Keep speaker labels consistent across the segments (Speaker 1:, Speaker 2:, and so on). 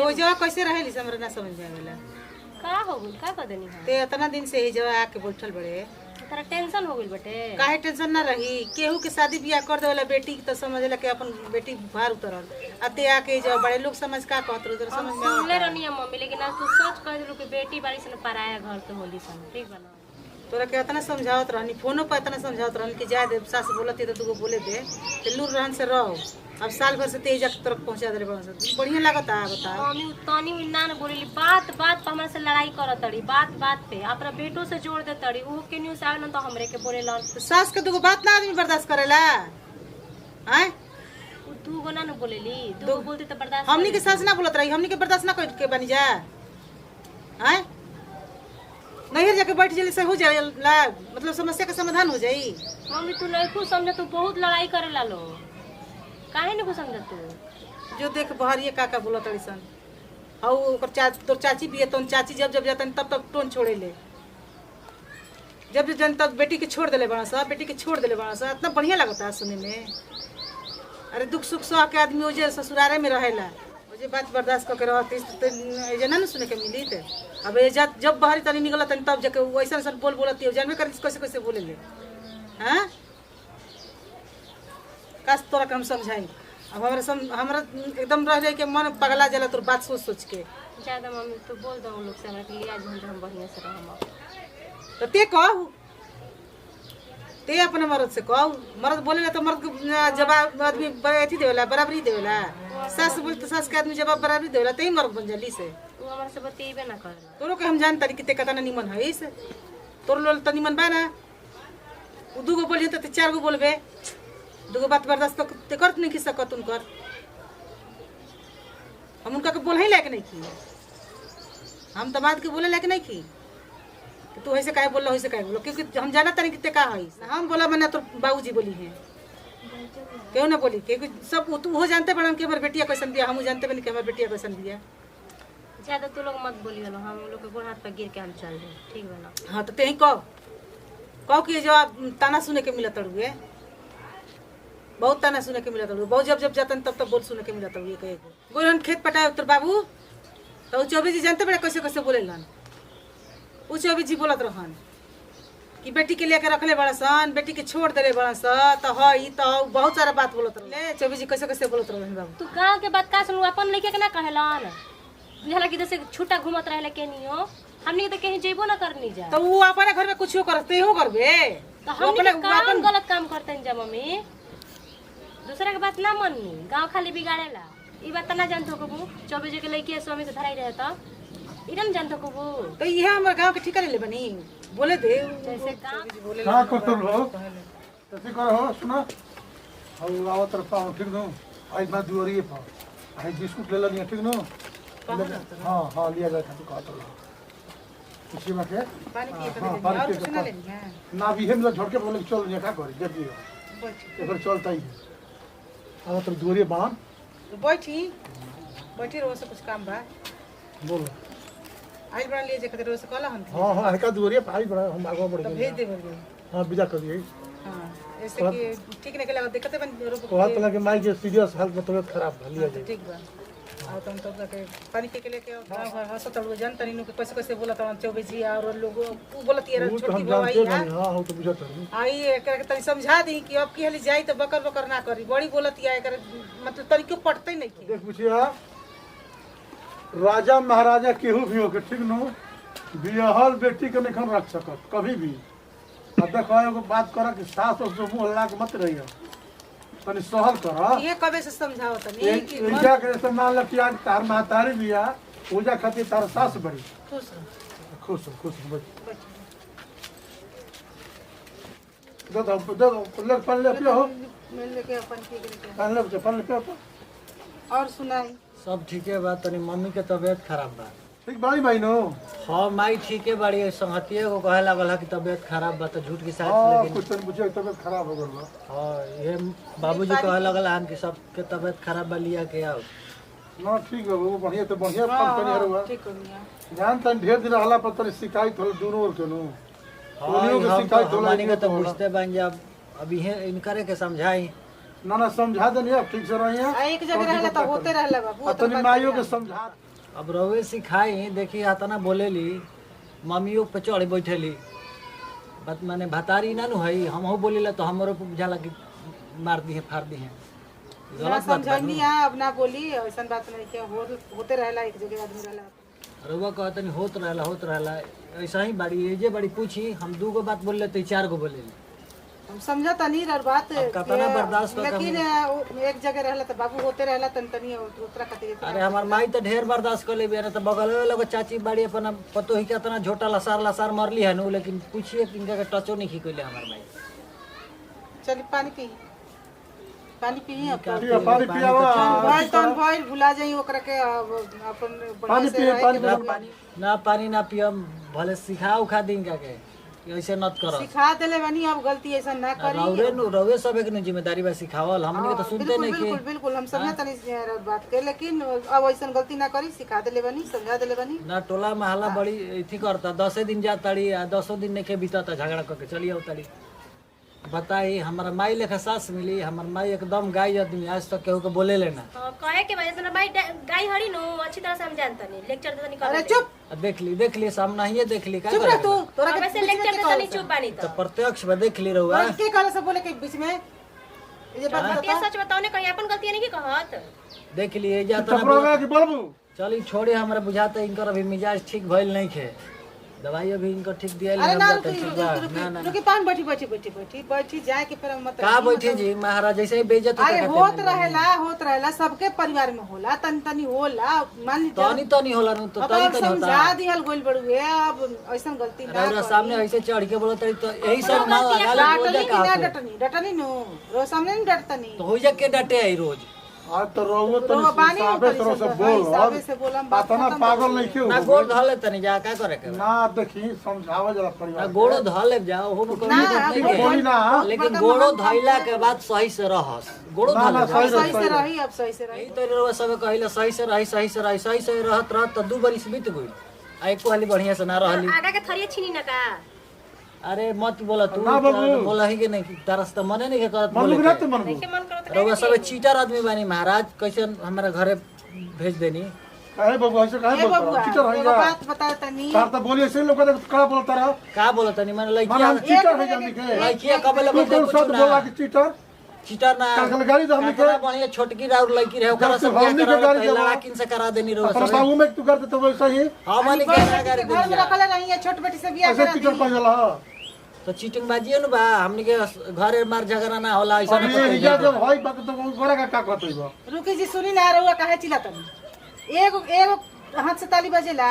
Speaker 1: वो जवा कैसे रहेली से हमरा ना समझ में आवेला।
Speaker 2: का हो गइल का कर देनी है
Speaker 1: ते इतना दिन से ही जवा आके बैठल बड़े
Speaker 2: तेरा टेंशन हो गइल बटे।
Speaker 1: काहे टेंशन ना रही केहू के शादी बियाह कर देवेला बेटी के तो समझला के अपन बेटी भार उतरल अते आके जब बड़े लोग समझ का कहत रहो समझ में
Speaker 2: सुनले रहनी है मम्मी लेकिन आज तू सच कह दिलू कि बेटी बारी से पराया घर तो होली सन ठीक बना।
Speaker 1: तोरा के इतना समझावत रहनी फोनो पर इतना समझावत रहनी कि जा दे सास बोलती तो तू बोले दे ते लूर रहन से रहो। अब साल भर से तेज तरफ पहुंचा दे बढ़िया लागत है बता।
Speaker 2: मम्मी तनी ना न बोलेली बात बात पर हमरा से लड़ाई करत तड़ी बात बात पे अपना बेटो से जोड़ दे तड़ी वो के न्यूज़ आवे न तो हमरे के बोलेला
Speaker 1: सास के दुगो बात ना आदमी बर्दाश्त करेला हैं
Speaker 2: तू गो ना न बोलेली तू बोलती तो बर्दाश्त
Speaker 1: हमनी के सास ना बोलत रही हमनी के बर्दाश्त ना कर के बनी जा हैं नैहर जाके बैठ जल्दी से हो जाएला मतलब समस्या का समाधान हो जाई।
Speaker 2: मम्मी तू नहीं कुछ समझ तू बहुत लड़ाई करे ला लो काहे नहीं कुछ समझ तू
Speaker 1: जो देख बहरिए काका बोलत रही सन औ ओकर तोर चाची भी है तो चाची जब जब जातन तब तब टोन छोड़े ले जब जन तब बेटी के छोड़ देले बड़ा सा बेटी के छोड़ देले बड़ा सा इतना बढ़िया लगता है सुने में। अरे दुख सुख सह के आदमी ओजे ससुरारे में रहेला ओजे बात बर्दाश्त करके रहती तो एजे ना सुने के मिली थे। अब ये जब बाहरी तनी निकलत तब जाके वैसा सब बोलती है जानबे कर कैसे कैसे बोले ले हैं काश तोरा के हम समझाई। अब हमरा एकदम रह जाए के मन पगला जाला तोर बात सोच सोच के
Speaker 2: ज्यादा मम्मी तू बोल दो लोग से हमरा के लिया जहन हम बढ़िया से रहम
Speaker 1: तो ते कहू ते अपने मर्द से कहू मर्द बोलेला तो मर्द जवाब आदमी अथी देवेला बराबरी देवेला सास बोले तो सास के आदमी जवाब बराबरी देवेला ते ही मर्द बन जाली से
Speaker 2: तू हमरा से बतेबे ना करेला
Speaker 1: तोरो के हम जानता कि ते कतना निमन है इस तोर लोल त निमन बा ना उ दूगो बोलिए तो ते चार गो बोलबे दूगो बात बर्दाश्त ते करत नहीं की सकत उनकर हम उनका के बोल ही लायक नहीं की हम तो बात के बोले लायक नहीं की तू ऐसे काहे बोल रहा ऐसे काहे बोलो क्योंकि हम जाना तनी कि ते का है हम बोला मैंने तो बाबूजी बोली है क्यों ना बोली क्योंकि सब तू हो जानते बड़न कि हमार बेटिया कैसन दिया हम जानते बनी कि हमार बेटिया कैसन दिया।
Speaker 2: ज्यादा तू लोग मत बोलियो ना हम लोग के गोड़ हाथ पे गिर के हम चल जाए ठीक है ना।
Speaker 1: हाँ तो तेही कहो कि जवाब ताना सुने के मिलत हुए बहुत ताना सुने के मिलत हुए बहुत जब जब जातन तब तब बोल सुने के मिलत हुए कहे गोरन खेत पटाए उत्तर बाबू तो चौबे जी जानते बड़े कैसे कैसे बोले लन उ चौबे जी बोलत रहन कि बेटी के लेके रखले बड़ा सन बेटी के छोड़ देले बड़ा सा तो हई तो बहुत सारा बात बोलत रहले चौबे जी कैसे कैसे बोलत रहन बाबू
Speaker 2: तू गांव के बात का सुन अपन लेके के ना कहेलन बुझला कि जैसे छूटा घूमत रहले के नियो हमनी तो कहीं जेबो ना करनी जा
Speaker 1: तो वो अपने घर में कुछ करते हो करबे
Speaker 2: तो हम अपन गलत काम करते हैं जा मम्मी दूसरा के बात ना माननी गांव खाली बिगाड़ेला ई बात ना जानतो कबू 24 के लइके स्वामी से धराई रहे त इरम जानतो कबू
Speaker 1: तो ये हमर गांव के ठिकाने ले बनी बोले दे
Speaker 2: जैसे गांव
Speaker 3: का करतो लो तसे करो हो सुनो हम आवा तरफ पाओ ठीक नो आज मैं दुआरी पा आज बिस्कुट ले लिया ठीक नो हां हां लिया गया था का तो इसी में के
Speaker 1: पानी पिए तो
Speaker 3: हाँ, पानी
Speaker 1: और
Speaker 3: पिए
Speaker 1: कुछ
Speaker 3: तो
Speaker 1: ना लेनी है
Speaker 3: ना भी हम झड़ के बोले चल ये का करी जब दियो एकर चलता ही आवा तर दुआरी बाण
Speaker 1: तो बैठी बैठी रहो से कुछ काम बा
Speaker 3: बोलो
Speaker 1: आइल बना लिए जे खातिर से कहला हम
Speaker 3: हां हां एका दुआरी पाई बड़ा हम आगे बढ़
Speaker 1: तो
Speaker 3: गए
Speaker 1: भेज दे बोल
Speaker 3: हां बिजा कर दिए
Speaker 1: हां ऐसे कि ठीक नहीं लगा दिक्कत बन रो
Speaker 3: कहत लगे माई के सीरियस हालत में तबियत खराब भा लिया जाए
Speaker 1: ठीक बा और तुम तो के पानी पी के लेके गांव घर हंसत लोग जान तनी के कैसे कैसे बोलत हन चौबे जी और लोग उ बोलत ये
Speaker 3: वो तो
Speaker 1: छोटी
Speaker 3: हम
Speaker 1: बवाई
Speaker 3: जानते
Speaker 1: है
Speaker 3: नहीं हां हो तो बुझत नहीं
Speaker 1: आई एकर तनी समझा दी कि अब की हली जाई तो बकर बकर ना करी बड़ी बोलत है एकर मतलब तरीके पड़ते नहीं की
Speaker 3: देख पूछिया राजा महाराजा केहू भी हो के ठीक नो बियाहल बेटी के नहीं रख सकत कभी भी अब देखो एगो बात कर कि सास और मुंह अल्लाह के मत रहियो तनी सहल कर
Speaker 1: ये कबे से समझाओ तनी कि
Speaker 3: पूजा के से मान ल कि आज तार महतारी बिया पूजा खातिर तार सास बड़ी
Speaker 1: खुश
Speaker 3: खुश बच दो लग पन ले पियो
Speaker 1: मिल लेके अपन पी के लेके
Speaker 3: पन ले पियो
Speaker 1: और सुनाई
Speaker 4: सब ठीके बा तनी मम्मी के तबीयत खराब बा
Speaker 3: ठीक बाड़ी भाई नो
Speaker 4: हाँ माई ठीके बाड़ी संगतिये को कहे लागल है कि तबीयत खराब बा तो झूठ की साथ
Speaker 3: हां
Speaker 4: लेकिन
Speaker 3: कुछ बुझे तबियत खराब हो गल बा
Speaker 4: हाँ ये बाबूजी कहे लागल है कि सबके तबीयत खराब बा लिया के आओ
Speaker 3: ना ठीक है वो बढ़िया तो बढ़िया कंपनी हरवा
Speaker 1: ठीक हो गया
Speaker 3: ध्यान तन ढेर दिन रहला पर तनी शिकायत होल दोनों ओर के नो
Speaker 4: हाँ
Speaker 3: दोनों के
Speaker 4: हम
Speaker 3: शिकायत
Speaker 4: तो
Speaker 3: होला
Speaker 4: हमानी के तो बुझते बन जब अभी इनकरे के समझाई
Speaker 3: ना समझा देनी अब ठीक से रही है
Speaker 1: एक जगह रहला तो होते रहला बाबू
Speaker 3: तनी माइयों के समझा
Speaker 4: अब रवे सिखाई देखी हाथना बोलेली मम्मियों पे चढ़ बैठेली बात माने भतारी ना नु है हमहू बोलेला तो हमरो पे बुझाला कि मार दी है फाड़ दी है
Speaker 1: ना
Speaker 4: गलत बात बा
Speaker 1: समझनी है अब ना बोली ऐसा बात नहीं कि होते रहेला एक जगह आदमी रहेला
Speaker 4: रउआ कहतनी होत रहला ऐसा ही बाड़ी ये जे बड़ी पूछी हम 2 गो बात बोल लेते 4 गो बोले
Speaker 1: हम समझता नहीं रह बात
Speaker 4: अब कतना बर्दाश्त कर
Speaker 1: लेकिन एक जगह रहला तो बाबू होते रहला तन तनी उतरा खातिर
Speaker 4: अरे हमार माई तो ढेर बर्दाश्त कर ले ना तो बगल में लोग चाची बाड़ी अपन पतो ही कितना झोटा लसार मरली है नु लेकिन पूछिए कि इनका के टचो नहीं खिकले हमार माई
Speaker 1: चल पानी पी अब
Speaker 3: पानी पियावा
Speaker 1: भाई भुला जाई ओकरा के अपन
Speaker 3: पानी पिए
Speaker 4: ना पानी ना पियम भले सिखा उखा दिन का के ऐसे नत करो
Speaker 1: सिखा देले बनी अब गलती ऐसा ना करी
Speaker 4: रवे सब एक जिम्मेदारी बा सिखावल हमनी के तो सुनते नहीं
Speaker 1: बिल्कुल
Speaker 4: के
Speaker 1: बिल्कुल हम समझता नहीं बात के लेकिन अब ऐसा गलती ना करी सिखा देले बनी समझा देले बनी
Speaker 4: ना टोला महला बड़ी इथी करता 10 दिन जा ताड़ी 10 दिन ने के बीतता झगड़ा करके चली आओ ताड़ी बताई हमारा माई लेखा सास मिली हमार माई एकदम गाय आदमी आज तक केहू के बोले लेना
Speaker 2: कहे के भाई इतना भाई गाय हड़ी नो अच्छी तरह से हम जानता नहीं लेक्चर देता नहीं
Speaker 1: अरे
Speaker 2: कर
Speaker 1: चुप
Speaker 4: देख ली सामना ही देख ली
Speaker 1: चुप रह तू तोरा
Speaker 2: हमें से लेक्चर देता नहीं चुप बानी
Speaker 4: तो
Speaker 2: तो
Speaker 4: प्रत्यक्ष में देख ली रहुआ
Speaker 1: के कहले सब बोले के बीच में ये बात
Speaker 2: ये
Speaker 1: बता
Speaker 2: सच बताओ ने कहीं अपन गलती नहीं की कहत
Speaker 4: देख लिए जाता
Speaker 3: टपरा कि बोलबू
Speaker 4: चली छोड़े हमरा बुझाता इनकर अभी मिजाज ठीक भइल नहीं खे दवाई अभी इनकर ठीक दिया
Speaker 1: अरे ना
Speaker 4: ना ना
Speaker 1: रुकी पान बैठी जाए के फिर मत
Speaker 4: का बैठे जी महाराज जैसे ही बेइज्जत
Speaker 1: अरे होत रहेला सबके परिवार में होला तनी होला मान ली
Speaker 4: तनी होला नु तो तनी होता
Speaker 1: समझा दिहल गोल बड़ुए अब ऐसा गलती ना
Speaker 4: रउरा सामने ऐसे चढ़ के बोलत रही तो यही सब ना लगा ले
Speaker 1: डाटनी कि ना डटनी नो रो सामने नहीं डटतनी
Speaker 4: तो हो जा के डटे आई रोज
Speaker 3: आज तो रहुओ तो
Speaker 1: बानी
Speaker 3: साबे तरह से बोल
Speaker 1: हिसाबे से बोलम बात
Speaker 3: तना पागल नहीं क्यों
Speaker 4: ना गोड़ धले तनी जा का करे के
Speaker 3: ना देखी समझावे जरा
Speaker 4: ना
Speaker 3: परिवार
Speaker 4: गोड़ो धले जाओ हो कोई
Speaker 1: ना,
Speaker 4: नहीं
Speaker 1: गोड़
Speaker 4: के।
Speaker 3: बोली ना
Speaker 4: लेकिन गोड़ो धइला के बाद सही से रहस गोड़ो
Speaker 3: ना, ना,
Speaker 4: धले
Speaker 3: सही
Speaker 1: सही से रही अब सही से रही
Speaker 4: यही तो रउआ सब कहिला सही से रहत तो 2 बरिस बीत गइल आ एको हाली बढ़िया से ना रहली
Speaker 2: आगा के थरिया छीनी ना का
Speaker 4: अरे मत बोला तू
Speaker 3: ना बाबू।
Speaker 4: बोला ही कि नहीं तरस तो मने नहीं के करत
Speaker 3: मन
Speaker 4: बोले
Speaker 3: लुक ना
Speaker 4: के।
Speaker 3: तो मन
Speaker 2: के मन करत
Speaker 4: रउआ सब चीटर आदमी बानी महाराज कैसे हमारे घरे भेज देनी
Speaker 3: काहे बाबू ऐसे काहे
Speaker 1: ए
Speaker 3: बोलता
Speaker 1: बबुआ
Speaker 3: चीटर है
Speaker 1: एगो
Speaker 3: जा
Speaker 1: बात बता तनी
Speaker 3: तार तो बोली ऐसे लोग कड़ा बोलता रहा
Speaker 4: का बोला तनी मैंने
Speaker 3: माने
Speaker 4: लइकिया
Speaker 3: हम चीटर है जानी के
Speaker 4: लइकिया कब
Speaker 3: तू
Speaker 4: बोलते
Speaker 3: कौन
Speaker 4: कुछ
Speaker 3: शब्द बोला
Speaker 4: ना
Speaker 3: कि चीटर
Speaker 4: चीटर ना
Speaker 3: काकल गाड़ी तो हमने
Speaker 4: कितना बढ़िया छोटकी राउर लड़की रहे ओकरा
Speaker 3: जब
Speaker 4: सब
Speaker 3: से हमनी के गाड़ी जब-
Speaker 4: लाकिन से करा देनी रो
Speaker 3: अपना
Speaker 4: सब
Speaker 3: बाबू में तू करते तो वैसा ही
Speaker 4: हां माने के ना कर
Speaker 1: घर में रखले रही है छोट बेटी से बियाह
Speaker 3: ऐसे
Speaker 1: करा
Speaker 3: चीटर
Speaker 1: दी
Speaker 3: कह जाला
Speaker 4: तो चीटिंग बाजिए न बा हमनी के घरे मार झगड़ा ना होला ऐसा
Speaker 3: अब ये हिजा जब होई बात तो गोरा का कहतई बा
Speaker 1: रुकी जी सुनी ना रहुआ काहे चिल्लातनी एगो हाथ से ताली बजेला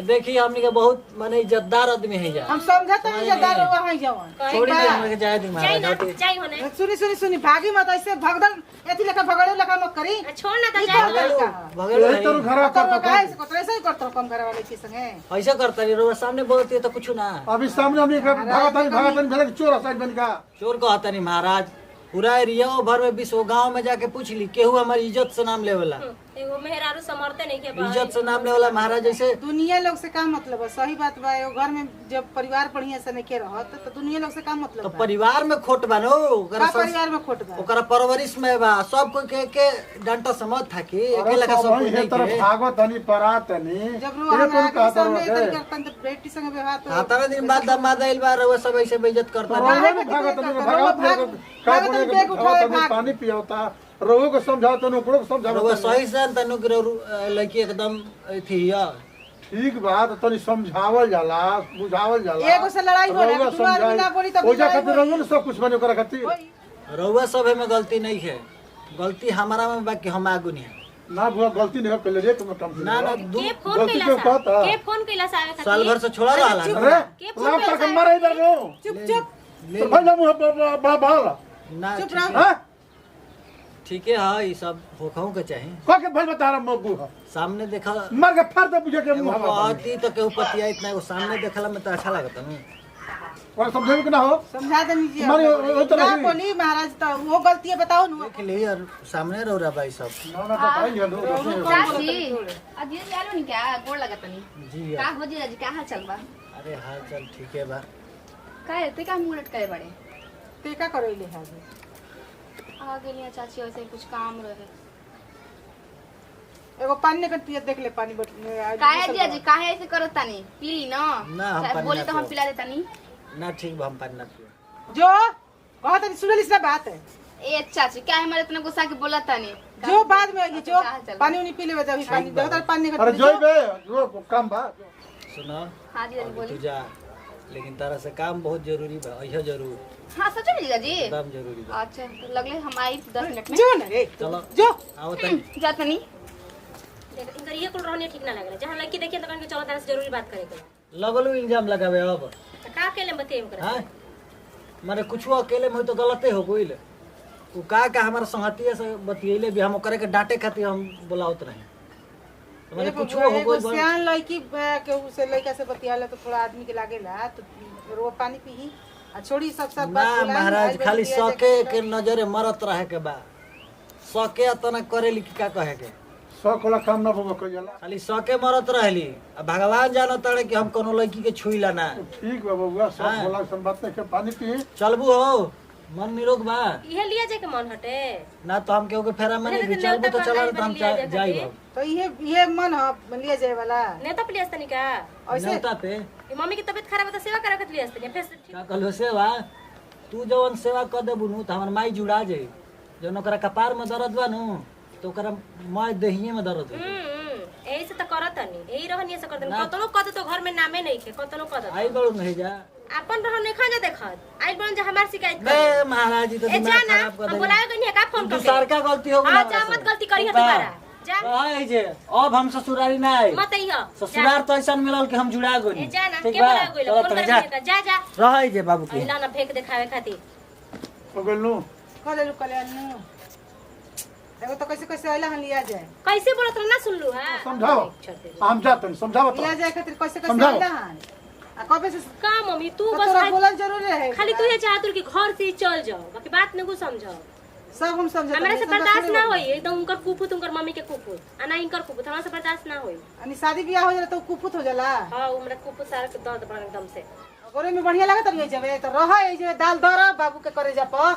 Speaker 4: देखिए हमनी के बहुत माने इज्जतदार आदमी है जा
Speaker 1: हम समझत नहीं जदार रहुआ हई जवन
Speaker 4: छोड़ी दे हमके जाए दी
Speaker 2: जाई
Speaker 4: महाराज
Speaker 2: ना
Speaker 4: हटे
Speaker 2: जाई होने
Speaker 1: सुनी भागी मत ऐसे भगदड़ एथी लेखा भगड़े लेखा मत करी
Speaker 2: छोड़ ना तो
Speaker 1: ई
Speaker 2: जाई
Speaker 1: कर का
Speaker 4: भगल
Speaker 3: यही तो खराब
Speaker 1: तो
Speaker 3: करता
Speaker 1: काहे से कोतरे से करतो कम करे वाले की संगे
Speaker 4: ऐसा करता रे रो सामने बोलती है तो कुछ ना
Speaker 3: अभी सामने हम भागतन भेले चोर साइड बन का
Speaker 4: चोर कहता नहीं महाराज पूरा एरिया भर में 20 गांव में जाके पूछ ली केहू हमारी इज्जत से नाम लेवला
Speaker 2: एगो मेहरारू समर्थे नहीं के भाई
Speaker 4: इज्जत से नाम लेवला महाराज जैसे
Speaker 1: दुनिया लोग से का मतलब है सही बात बा एगो घर में जब परिवार बढ़िया से नहीं रहत तो दुनिया लोग से का
Speaker 4: तो
Speaker 1: मतलब बा
Speaker 4: परिवार में खोट बानो
Speaker 1: का परिवार में खोट बा
Speaker 4: ओकरा परवरिश में बा सब कोई के डंटा समझ था कि
Speaker 3: अरे
Speaker 4: अकेला का सब
Speaker 3: सब
Speaker 4: कोई
Speaker 3: ये
Speaker 4: नहीं
Speaker 3: तरफ
Speaker 4: के
Speaker 3: भागत हनी परात हनी
Speaker 1: जब
Speaker 3: ये
Speaker 1: रो
Speaker 3: कौन
Speaker 1: हम
Speaker 3: कहता
Speaker 1: सामने
Speaker 3: रहा
Speaker 1: इधर करतन तो बेटी संगे व्यवहार तो
Speaker 4: हाथाना दिन बाद दामाद आइल बा रउआ सब ऐसे बेइज्जत करता
Speaker 3: तो
Speaker 4: रहे।
Speaker 3: रोवे में भागत हनी का बोले
Speaker 1: बैग उठावे भाग
Speaker 3: पानी पियावता रोवे को समझाओ तो ओकरो को
Speaker 4: रउआ
Speaker 3: समझाओ
Speaker 4: सही से तनु के लड़की एकदम थी या
Speaker 3: ठीक बात तनी समझावल जाला बुझावल जाला
Speaker 1: एगो से लड़ाई हो रहा है तू आदमी ना बोली तब
Speaker 3: ओजा खातिर रंगन सब कुछ बने ओकरा खातिर
Speaker 4: रउआ सब में गलती नहीं है गलती हमारा में बाकी हम आगू नहीं है
Speaker 3: ना बुआ गलती नहीं कर ले रे तुम काम
Speaker 4: ना ना
Speaker 2: के फोन
Speaker 3: गलती
Speaker 2: कैला
Speaker 3: क्यों
Speaker 2: सा
Speaker 3: कहता?
Speaker 2: के फोन कैला सा आवे खातिर
Speaker 4: साल भर से छोड़ा रहा ना
Speaker 3: अरे
Speaker 2: के फोन
Speaker 3: लाभ
Speaker 2: कैला
Speaker 3: तक मारे इधर नो
Speaker 1: चुप चुप
Speaker 3: तो भाई ना मुंह बाल
Speaker 4: ना
Speaker 1: चुप
Speaker 4: ठीक-
Speaker 1: रहो।
Speaker 3: हां
Speaker 4: ठीक है हाँ ये सब होखाऊ के चाहिए
Speaker 3: को के भाई बता रहा मब्बू है
Speaker 4: सामने देखा
Speaker 3: मर के फाड़ दे बुझे के
Speaker 4: एगो
Speaker 3: मुंह हवा
Speaker 4: कहती तो केहू पतिया इतना एगो सामने देखला में तो अच्छा लगता है
Speaker 3: और समझे कि ना हो
Speaker 1: समझा देनी जी
Speaker 3: हमारी वो तो
Speaker 1: ना
Speaker 3: नहीं।
Speaker 1: बोली महाराज तो वो गलती है बताओ ना
Speaker 4: देख ली और सामने रहो रहा भाई सब
Speaker 3: ना ना तो भाई है लो
Speaker 5: चाची अजी आलो नी क्या गोड़ लगा तनी
Speaker 4: जी
Speaker 5: का हो जी अजी का हाल चल बा
Speaker 4: अरे हाल चल ठीक है बा
Speaker 5: का ते का मुंह लटकाए बड़े
Speaker 1: ते का करोइले है
Speaker 5: आ गेलिया चाची ऐसे कुछ काम रहे
Speaker 1: एगो पानी नहीं पिए देख ले पानी
Speaker 5: काहे जिया जी काहे ऐसे करत तानी पी ली ना
Speaker 4: ना, हम पानी
Speaker 5: बोले
Speaker 4: ना
Speaker 5: तो हम
Speaker 4: पियो।
Speaker 5: पिला देतानी
Speaker 4: ना ठीक बा हम पानी ना पियो।
Speaker 1: जो कहत नहीं सुनलिस ना बात है
Speaker 5: ए चाची काहे हमारे इतना गुस्सा के बोला तानी
Speaker 1: जो बाद में आइए जो
Speaker 5: कहाँ चल?
Speaker 1: पानी उनी पी ले अभी पानी देखो पानी
Speaker 3: अरे
Speaker 1: नहीं
Speaker 3: जोई बे जो काम बा
Speaker 4: सुनो
Speaker 5: हां जी
Speaker 4: अभी
Speaker 5: बोली
Speaker 4: तू जा, लेकिन तारा से काम बहुत जरूरी बा, अइहो जरूर,
Speaker 5: हां सच में जीजा जी
Speaker 4: एकदम जरूरी बा।
Speaker 5: अच्छा तो लगले हम आई 10 मिनट में
Speaker 1: जो ना रे
Speaker 4: चलो
Speaker 1: जो
Speaker 4: आओ तनी।
Speaker 5: जात नहीं
Speaker 2: देख इनकर ये कुल रहने ठीक ना लगला जहां लड़की देखिए तो कन के चलो तारा से जरूरी बात करे के
Speaker 4: लगलो इल्जाम लगावे अब।
Speaker 2: तो का केले बते हम करे
Speaker 4: हां मारे कुछ अकेले में हो तो गलते हो गइल। उ का हमारा संगतिया से बतियैले भी हम ओकरे के डांटे खातिर हम बुलावत रहे। तो मारे कुछ हो गइल
Speaker 1: सियान लड़की के उसे लड़का से बतियाले तो थोड़ा आदमी के लागेला तो रो पानी पी आ छोड़ी सब
Speaker 4: ना
Speaker 1: बात बोला
Speaker 4: महाराज खाली सके के नजरे मरत रहे के बा, सके तना करेली की का कहे के,
Speaker 3: शौक वाला काम ना होगा कोई जाला
Speaker 4: खाली सके मरत रहली। अब भगवान जानत तारे कि हम कोनो लड़की के छुईला ना।
Speaker 3: ठीक बा बबुआ शौक
Speaker 4: हाँ।
Speaker 3: वाला सन बात नहीं के पानी पी
Speaker 4: चलबू हो मन निरोग बा
Speaker 2: इहे लिए जे के मन हटे
Speaker 4: ना तो हम केहू के फेरा में नहीं भी
Speaker 2: नहीं,
Speaker 4: चलबू तो
Speaker 2: न्योता
Speaker 4: चला
Speaker 2: पर
Speaker 4: तो हम
Speaker 2: नहीं लिया जाए
Speaker 4: जाई
Speaker 2: खातिर।
Speaker 1: तो ये मन है लिए जाए वाला
Speaker 2: नेता प्लीज तनी का
Speaker 1: ऐसे
Speaker 4: न्योता पे
Speaker 2: ये मम्मी की तबीयत खराब है तो सेवा करे के लिए तनी फिर से
Speaker 4: का कहलो सेवा, तू जवन सेवा कर देबू नु तो हमर माई जुड़ा जाई। जवन ओकरा कपार में दर्द बा नु तो ओकरा माई देहिए में दर्द हो।
Speaker 2: यही से तो करत नहीं यही रहनी से करत
Speaker 4: ना।
Speaker 2: कतनो कत तो घर में नामे नहीं के कतनो कत
Speaker 4: आई बड़ू नहीं जा
Speaker 2: अपन रह नहीं खा जा देखत आई बन जा हमार शिकायत
Speaker 4: बे
Speaker 2: कर
Speaker 4: महाराज जी तो
Speaker 2: ए
Speaker 4: दिमाग
Speaker 2: जा ना
Speaker 4: खराब कर
Speaker 2: हम
Speaker 4: दे।
Speaker 2: बुलाए गनी है का फोन कर
Speaker 4: दूसर का गलती हो
Speaker 2: हां जा मत गलती करी है दोबारा जा
Speaker 4: हां जे अब हम ससुरारी ना आई
Speaker 2: मत आइयो
Speaker 4: ससुरार तो ऐसा मिलल कि हम जुड़ा
Speaker 2: ए
Speaker 4: गनी।
Speaker 2: जा ना
Speaker 4: ठीक
Speaker 2: के
Speaker 4: बा
Speaker 2: बुलाए गइल
Speaker 4: चलो
Speaker 2: फोन
Speaker 4: तनी
Speaker 2: कर
Speaker 4: जा
Speaker 2: के जा जा
Speaker 4: रह जे बाबू की
Speaker 2: अइला ना फेंक दिखावे खातिर
Speaker 3: हो गइल नु
Speaker 1: कले लू कल्याण नु एगो तो कैसे कैसे आइला हन लिया जाए
Speaker 2: कैसे बोलत रह ना सुन लू हां
Speaker 3: समझाओ हम जातन समझाओ
Speaker 1: लिया
Speaker 3: तो
Speaker 1: जाए खातिर कैसे कैसे
Speaker 3: समझाओ।
Speaker 1: आइला हन आ कबे से
Speaker 2: का मम्मी तू
Speaker 1: तो
Speaker 2: बस
Speaker 1: तोरा बोलल जरूरी है
Speaker 2: खाली तू ये चाहत कि घर से ही चल जाओ बाकी बात में कुछ समझो
Speaker 1: सब हम समझते
Speaker 2: हमरा से बर्दाश्त ना होई एकदम उनकर कुफुत उनकर मम्मी के कुफुत आ ना इनकर कुफुत हमरा से बर्दाश्त ना होई
Speaker 1: अनि शादी ब्याह हो जाला तो कुपुत हो जाला
Speaker 2: हां हमरा कुफुत सारा के दर्द बड़ा एकदम से
Speaker 1: गोरे में बढ़िया लागत रही जबे तो रह ए जे दाल दर बाबू के करे जा प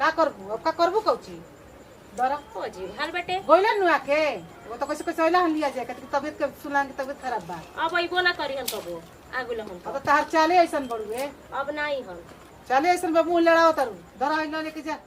Speaker 1: का करबू अब का करबू कौची दर
Speaker 2: हो जी हाल बेटे
Speaker 1: गोइला नु आके वो तो कैसे कैसे आइला हन लिया जाए खातिर तबीयत के सुनान के तबीयत खराब बा
Speaker 2: अब आइबो ना करी हम कबो आगुल हम
Speaker 1: अब तो तार चाले ऐसन बड़ुए
Speaker 2: अब नहीं हम
Speaker 1: चाले ऐसन बाबू लड़ाओ तारू दर आइला लेके जा